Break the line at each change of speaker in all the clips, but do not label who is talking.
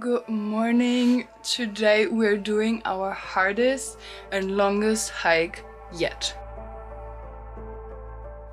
Good morning. Today we're doing our hardest and longest hike yet.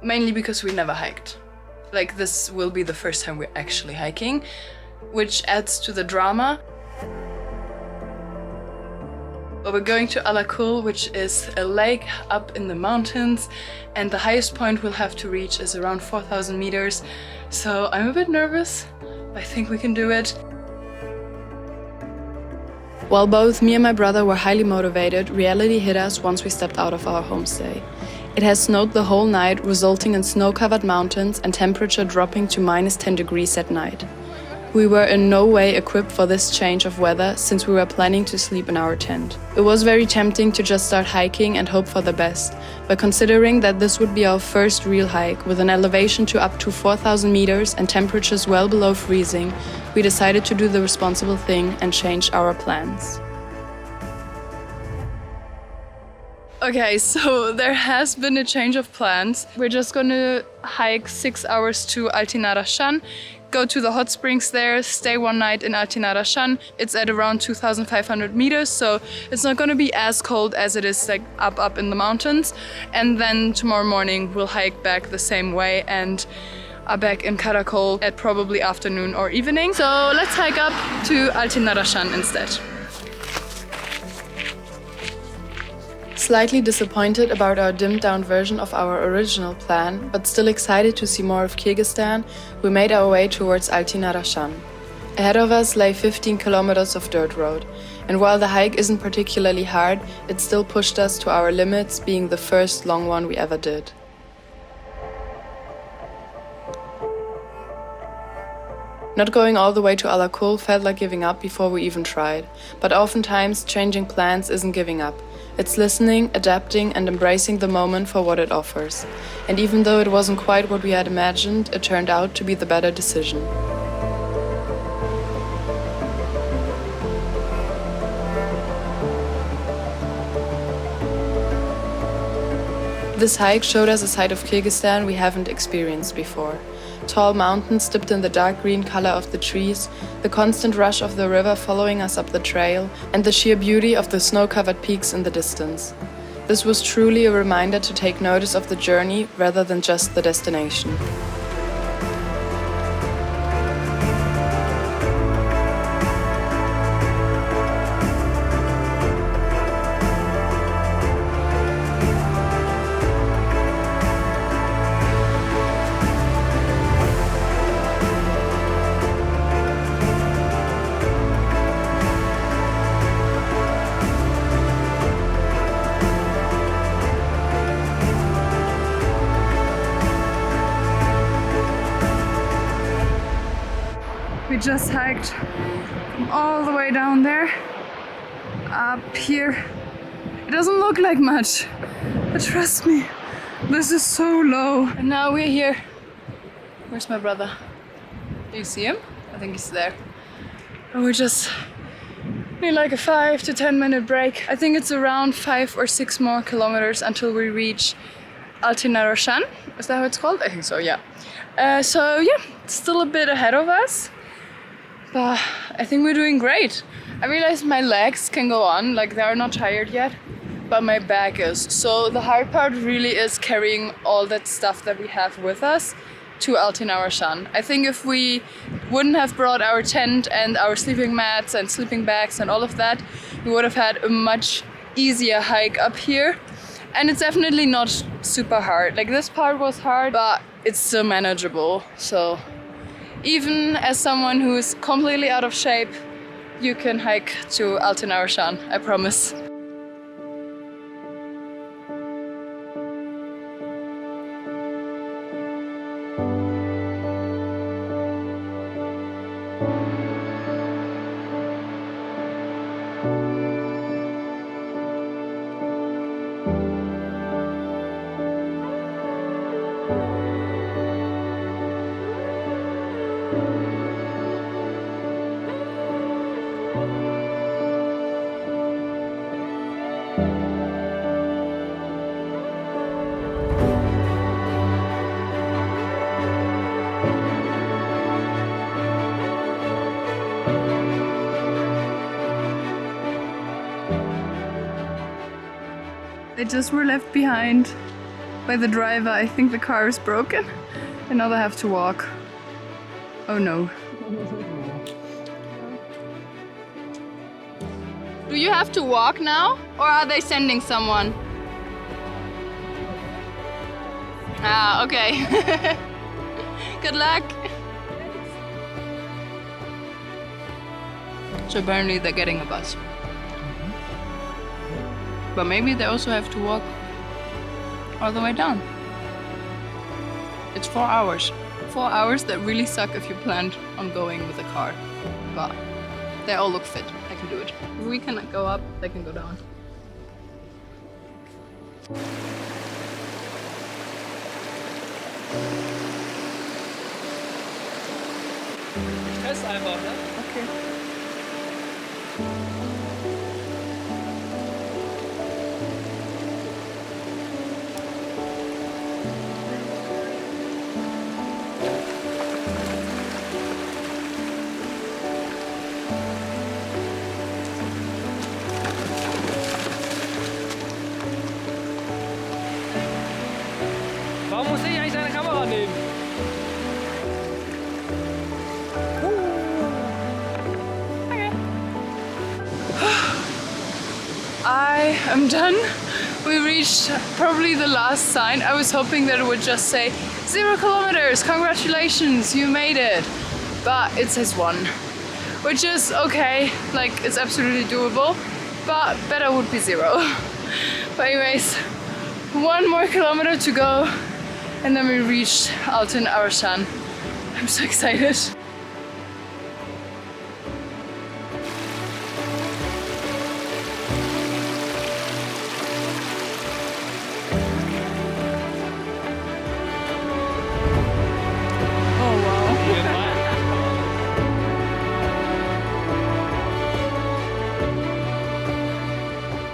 Mainly because we never hiked. Like, this will be the first time we're actually hiking, which adds to the drama. But we're going to Altyn-Arashan, which is a lake up in the mountains, and the highest point we'll have to reach is around 4,000 meters. So I'm a bit nervous, but I think we can do it. While both me and my brother were highly motivated, reality hit us once we stepped out of our homestay. It has snowed the whole night, resulting in snow-covered mountains and temperature dropping to -10 degrees at night. We were in no way equipped for this change of weather since we were planning to sleep in our tent. It was very tempting to just start hiking and hope for the best, but considering that this would be our first real hike with an elevation to up to 4,000 meters and temperatures well below freezing, we decided to do the responsible thing and change our plans. Okay, so there has been a change of plans. We're just gonna hike 6 hours to Altyn-Arashan, go to the hot springs there, stay one night in Altyn-Arashan. It's at around 2,500 meters, so it's not gonna be as cold as it is like up in the mountains. And then tomorrow morning we'll hike back the same way and are back in KYRGYZSTAN at probably afternoon or evening. So let's hike up to Altyn-Arashan instead. Slightly disappointed about our dimmed-down version of our original plan, but still excited to see more of Kyrgyzstan, we made our way towards Altyn-Arashan. Ahead of us lay 15 kilometers of dirt road, and while the hike isn't particularly hard, it still pushed us to our limits, being the first long one we ever did. Not going all the way to Altyn-Arashan felt like giving up before we even tried, but oftentimes changing plans isn't giving up. It's listening, adapting and embracing the moment for what it offers. And even though it wasn't quite what we had imagined, it turned out to be the better decision. This hike showed us a side of Kyrgyzstan we haven't experienced before. Tall mountains dipped in the dark green color of the trees, the constant rush of the river following us up the trail, and the sheer beauty of the snow-covered peaks in the distance. This was truly a reminder to take notice of the journey rather than just the destination. We just hiked from all the way down there, up here. It doesn't look like much, but trust me, this is so low. And now we're here. Where's my brother? Do you see him? I think he's there. And we just need like a 5 to 10 minute break. I think it's around 5 or 6 more kilometers until we reach Altyn-Arashan. Is that how it's called? I think so, yeah. So yeah, it's still a bit ahead of us. But I think we're doing great. I realized my legs can go on, like they're not tired yet, but my back is. So the hard part really is carrying all that stuff that we have with us to Altyn-Arashan. I think if we wouldn't have brought our tent and our sleeping mats and sleeping bags and all of that, we would have had a much easier hike up here. And it's definitely not super hard. Like, this part was hard, but it's still manageable. So even as someone who's completely out of shape, you can hike to Altyn-Arashan, I promise. They just were left behind by the driver. I think the car is broken and now they have to walk. Oh no. Do you have to walk now or are they sending someone? Ah, okay. Good luck. So apparently they're getting a bus. But maybe they also have to walk all the way down. It's 4 hours. 4 hours that really suck if you planned on going with a car. But they all look fit. I can do it. If we can go up, they can go down.
Test einfach, ne?
Okay.
Warum muss ich eigentlich deine Kamera nehmen?
I am done. We reached probably the last sign. I was hoping that it would just say 0 kilometers, congratulations, you made it. But it says 1, which is okay, like it's absolutely doable, but better would be 0. But anyways, 1 more kilometer to go and then we reached Altyn-Arashan. I'm so excited.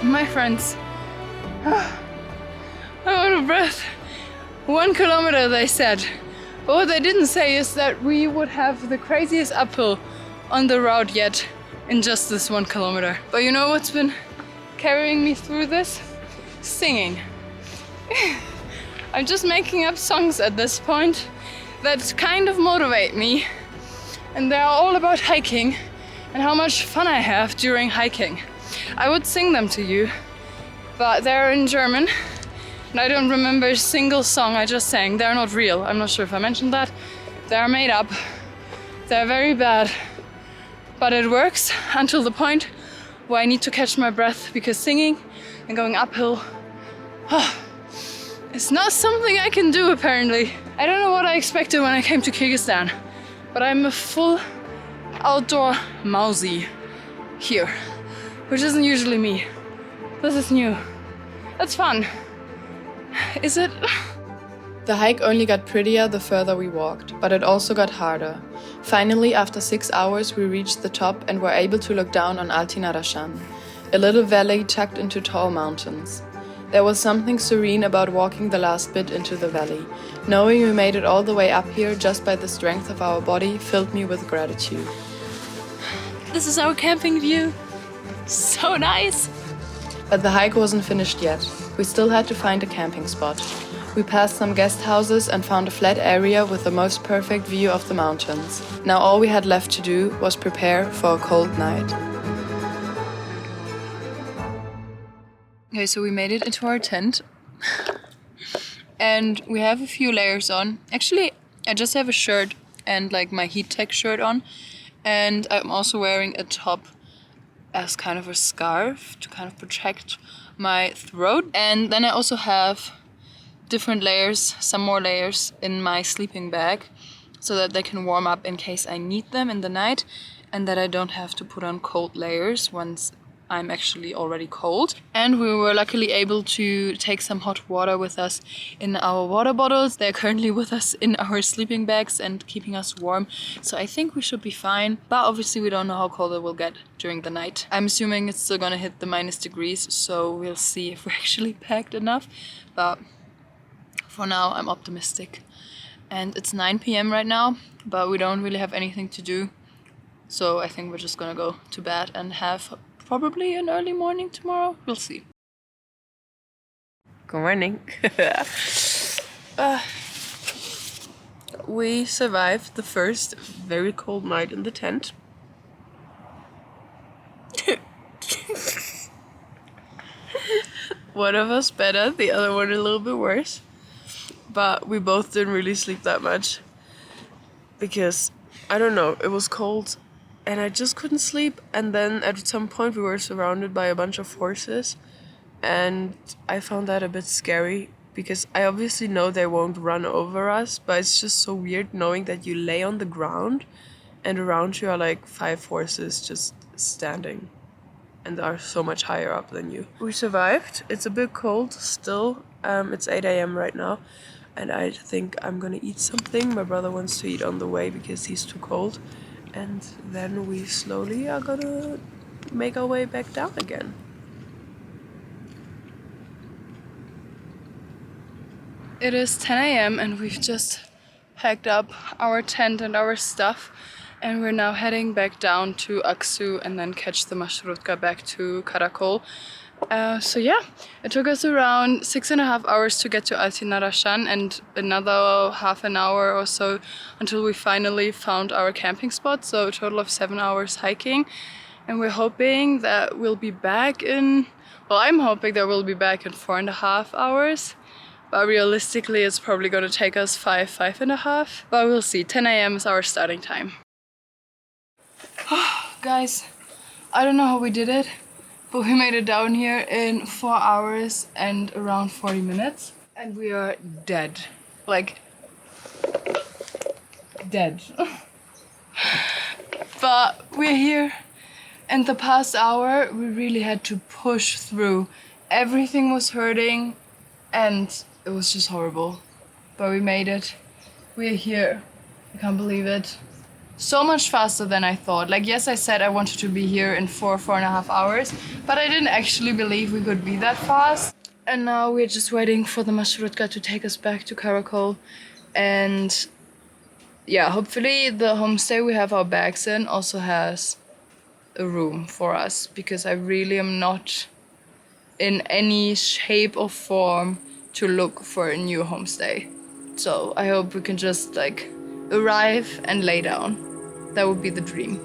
My friends, I'm out of breath. 1 kilometer they said. But what they didn't say is that we would have the craziest uphill on the route yet in just this 1 kilometer. But you know what's been carrying me through this? Singing. I'm just making up songs at this point that kind of motivate me. And they're all about hiking and how much fun I have during hiking. I would sing them to you, but they're in German and I don't remember a single song I just sang. They're not real. I'm not sure if I mentioned that. They're made up. They're very bad, but it works until the point where I need to catch my breath because singing and going uphill it's not something I can do apparently. I don't know what I expected when I came to Kyrgyzstan, but I'm a full outdoor mousy here, which isn't usually me. This is new. That's fun. Is it?
The hike only got prettier the further we walked, but it also got harder. Finally, after 6 hours, we reached the top and were able to look down on Altyn-Arashan, a little valley tucked into tall mountains. There was something serene about walking the last bit into the valley. Knowing we made it all the way up here just by the strength of our body filled me with gratitude.
This is our camping view. So nice.
But the hike wasn't finished yet. We still had to find a camping spot. We passed some guest houses and found a flat area with the most perfect view of the mountains. Now all we had left to do was prepare for a cold night.
Okay, so we made it into our tent and we have a few layers on. Actually, I just have a shirt and like my heat tech shirt on, and I'm also wearing a top as kind of a scarf to kind of protect my throat. And then I also have different layers, some more layers in my sleeping bag so that they can warm up in case I need them in the night and that I don't have to put on cold layers once I'm actually already cold. And we were luckily able to take some hot water with us in our water bottles. They're currently with us in our sleeping bags and keeping us warm. So I think we should be fine. But obviously we don't know how cold it will get during the night. I'm assuming it's still gonna hit the -degrees, so we'll see if we're actually packed enough. But for now, I'm optimistic. And it's 9 p.m. right now, but we don't really have anything to do. So I think we're just gonna go to bed and have probably an early morning tomorrow. We'll see.
Good morning. We survived the first very cold night in the tent. One of us better, the other one a little bit worse. But we both didn't really sleep that much. Because, I don't know, it was cold and I just couldn't sleep. And then at some point we were surrounded by a bunch of horses. And I found that a bit scary because I obviously know they won't run over us, but it's just so weird knowing that you lay on the ground and around you are like 5 horses just standing and are so much higher up than you. We survived. It's a bit cold still. It's 8 a.m. right now and I think I'm gonna eat something. My brother wants to eat on the way because he's too cold. And then we slowly are gonna make our way back down again.
It is 10 a.m. and we've just packed up our tent and our stuff and we're now heading back down to Aksu and then catch the marshrutka back to Karakol. So yeah, it took us around 6.5 hours to get to Altyn-Arashan and another half an hour or so until we finally found our camping spot, so a total of 7 hours hiking. And we're hoping that we'll be back in, well, I'm hoping that we'll be back in 4.5 hours. But realistically, it's probably gonna take us 5.5. But we'll see. 10 a.m. is our starting time. Guys, I don't know how we did it, but we made it down here in 4 hours and around 40 minutes. And we are dead. Like, dead. But we're here. And the past hour, we really had to push through. Everything was hurting and it was just horrible, but we made it. We're here. I can't believe it. So much faster than I thought. Like, yes, I said I wanted to be here in 4.5 hours, but I didn't actually believe we could be that fast. And now we're just waiting for the marshrutka to take us back to Karakol. And yeah, hopefully the homestay we have our bags in also has a room for us, because I really am not in any shape or form to look for a new homestay. So I hope we can just like arrive and lay down. That would be the dream.